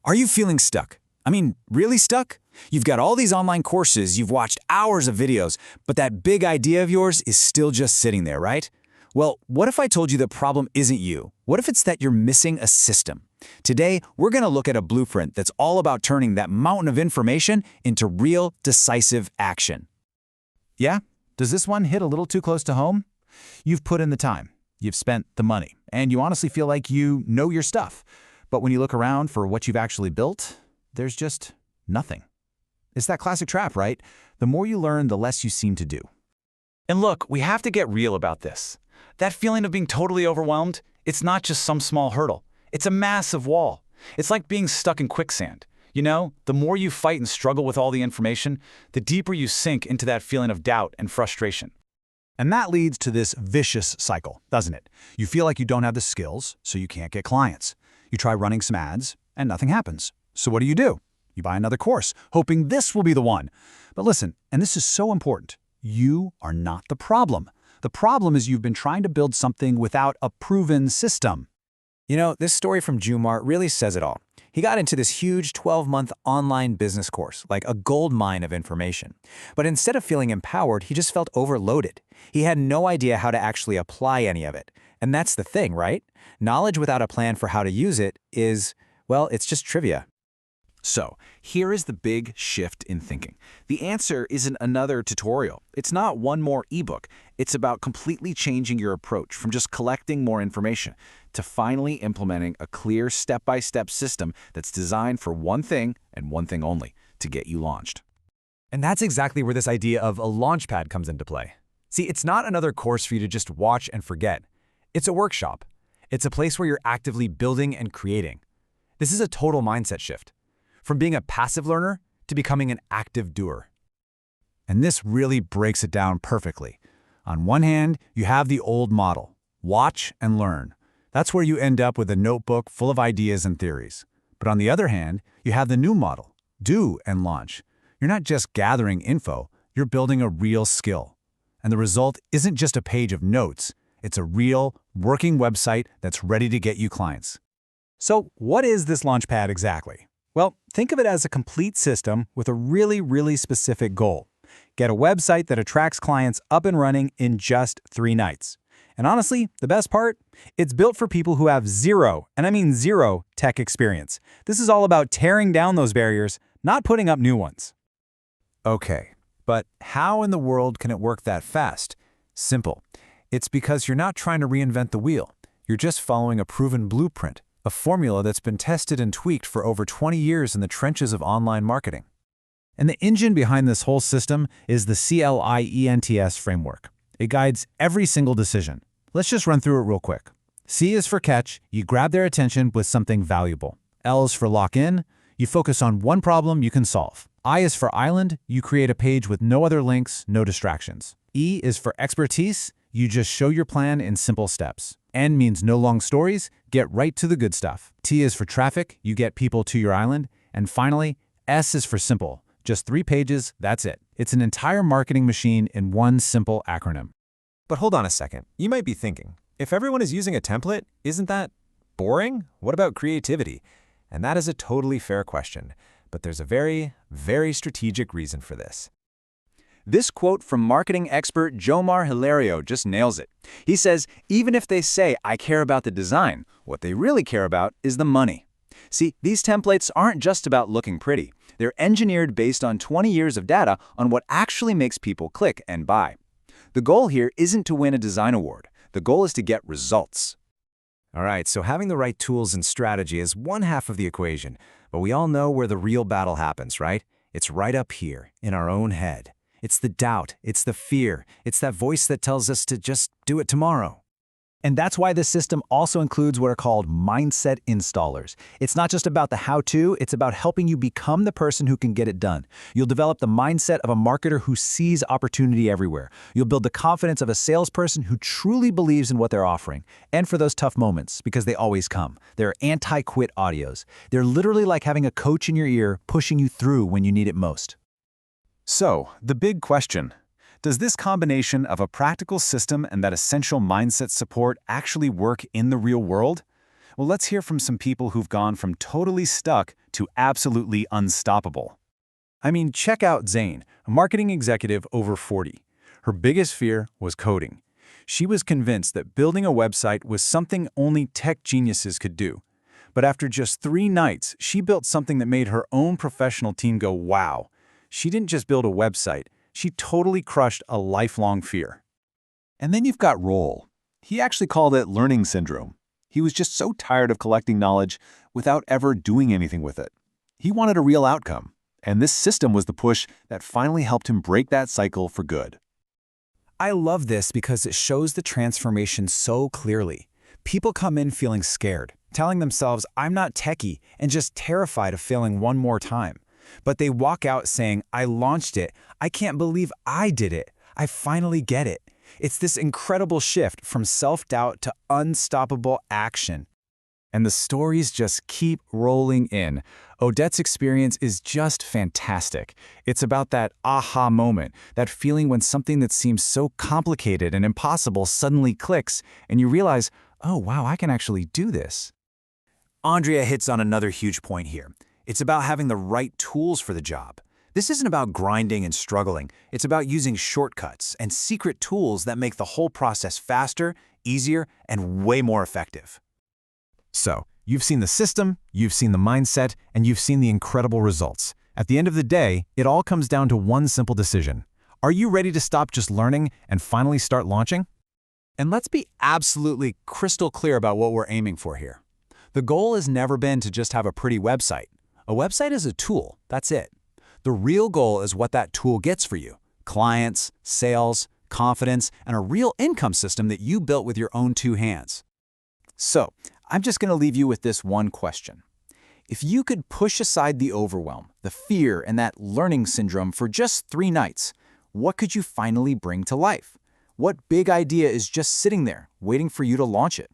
Are you feeling stuck? I mean, really stuck? You've got all these online courses, you've watched hours of videos, but that big idea of yours is still just sitting there, right? Well, what if I told you the problem isn't you? What if it's that you're missing a system? Today, we're going to look at a blueprint that's all about turning that mountain of information into real, decisive action. Yeah? Does this one hit a little too close to home? You've put in the time, you've spent the money, and you honestly feel like you know your stuff. But when you look around for what you've actually built, there's just nothing. It's that classic trap, right? The more you learn, the less you seem to do. And look, we have to get real about this. That feeling of being totally overwhelmed, it's not just some small hurdle. It's a massive wall. It's like being stuck in quicksand. You know, the more you fight and struggle with all the information, the deeper you sink into that feeling of doubt and frustration. And that leads to this vicious cycle, doesn't it? You feel like you don't have the skills, so you can't get clients. You try running some ads, and nothing happens. So what do? You buy another course, hoping this will be the one. But listen, and this is so important, you are not the problem. The problem is you've been trying to build something without a proven system. You know, this story from Jumar really says it all. He got into this huge 12-month online business course, like a gold mine of information. But instead of feeling empowered, he just felt overloaded. He had no idea how to actually apply any of it. And that's the thing, right? Knowledge without a plan for how to use it is, well, it's just trivia. So, here is the big shift in thinking. The answer isn't another tutorial. It's not one more ebook. It's about completely changing your approach from just collecting more information to finally implementing a clear step-by-step system that's designed for one thing and one thing only, to get you launched. And that's exactly where this idea of a launchpad comes into play. See, it's not another course for you to just watch and forget. It's a workshop. It's a place where you're actively building and creating. This is a total mindset shift. From being a passive learner to becoming an active doer. And this really breaks it down perfectly. On one hand, you have the old model, watch and learn. That's where you end up with a notebook full of ideas and theories. But on the other hand, you have the new model, do and launch. You're not just gathering info, you're building a real skill. And the result isn't just a page of notes, it's a real, working website that's ready to get you clients. So what is this Launchpad exactly? Well, think of it as a complete system with a really specific goal. Get a website that attracts clients up and running in just 3 nights. And honestly, the best part? It's built for people who have zero, and I mean zero, tech experience. This is all about tearing down those barriers, not putting up new ones. Okay, but how in the world can it work that fast? Simple. It's because you're not trying to reinvent the wheel. You're just following a proven blueprint. A formula that's been tested and tweaked for over 20 years in the trenches of online marketing. And the engine behind this whole system is the CLIENTS framework. It guides every single decision. Let's just run through it real quick. C is for catch, you grab their attention with something valuable. L is for lock in, you focus on one problem you can solve. I is for island, you create a page with no other links, no distractions. E is for expertise, you just show your plan in simple steps. N means no long stories, get right to the good stuff. T is for traffic, you get people to your island. And finally, S is for simple, just 3 pages, that's it. It's an entire marketing machine in one simple acronym. But hold on a second, you might be thinking, if everyone is using a template, isn't that boring? What about creativity? And that is a totally fair question, but there's a very strategic reason for this. This quote from marketing expert Jomar Hilario just nails it. He says, even if they say, I care about the design, what they really care about is the money. See, these templates aren't just about looking pretty. They're engineered based on 20 years of data on what actually makes people click and buy. The goal here isn't to win a design award. The goal is to get results. All right, so having the right tools and strategy is one half of the equation, but we all know where the real battle happens, right? It's right up here, in our own head. It's the doubt, it's the fear, it's that voice that tells us to just do it tomorrow. And that's why this system also includes what are called mindset installers. It's not just about the how-to, it's about helping you become the person who can get it done. You'll develop the mindset of a marketer who sees opportunity everywhere. You'll build the confidence of a salesperson who truly believes in what they're offering. And for those tough moments, because they always come. They're anti-quit audios. They're literally like having a coach in your ear pushing you through when you need it most. So, the big question. Does this combination of a practical system and that essential mindset support actually work in the real world? Well, let's hear from some people who've gone from totally stuck to absolutely unstoppable. I mean, check out Zane, a marketing executive over 40. Her biggest fear was coding. She was convinced that building a website was something only tech geniuses could do. But after just 3 nights, she built something that made her own professional team go, wow. She didn't just build a website, she totally crushed a lifelong fear. And then you've got Roll. He actually called it learning syndrome. He was just so tired of collecting knowledge without ever doing anything with it. He wanted a real outcome, and this system was the push that finally helped him break that cycle for good. I love this because it shows the transformation so clearly. People come in feeling scared, telling themselves, I'm not techie, and just terrified of failing one more time. But they walk out saying, I launched it. I can't believe I did it. I finally get it. It's this incredible shift from self-doubt to unstoppable action. And the stories just keep rolling in. Odette's experience is just fantastic. It's about that aha moment, that feeling when something that seems so complicated and impossible suddenly clicks, and you realize, oh wow, I can actually do this. Andrea hits on another huge point here. It's about having the right tools for the job. This isn't about grinding and struggling. It's about using shortcuts and secret tools that make the whole process faster, easier, and way more effective. So, you've seen the system, you've seen the mindset, and you've seen the incredible results. At the end of the day, it all comes down to one simple decision. Are you ready to stop just learning and finally start launching? And let's be absolutely crystal clear about what we're aiming for here. The goal has never been to just have a pretty website. A website is a tool, that's it. The real goal is what that tool gets for you. Clients, sales, confidence, and a real income system that you built with your own 2 hands. So, I'm just going to leave you with this one question. If you could push aside the overwhelm, the fear, and that learning syndrome for just 3 nights, what could you finally bring to life? What big idea is just sitting there, waiting for you to launch it?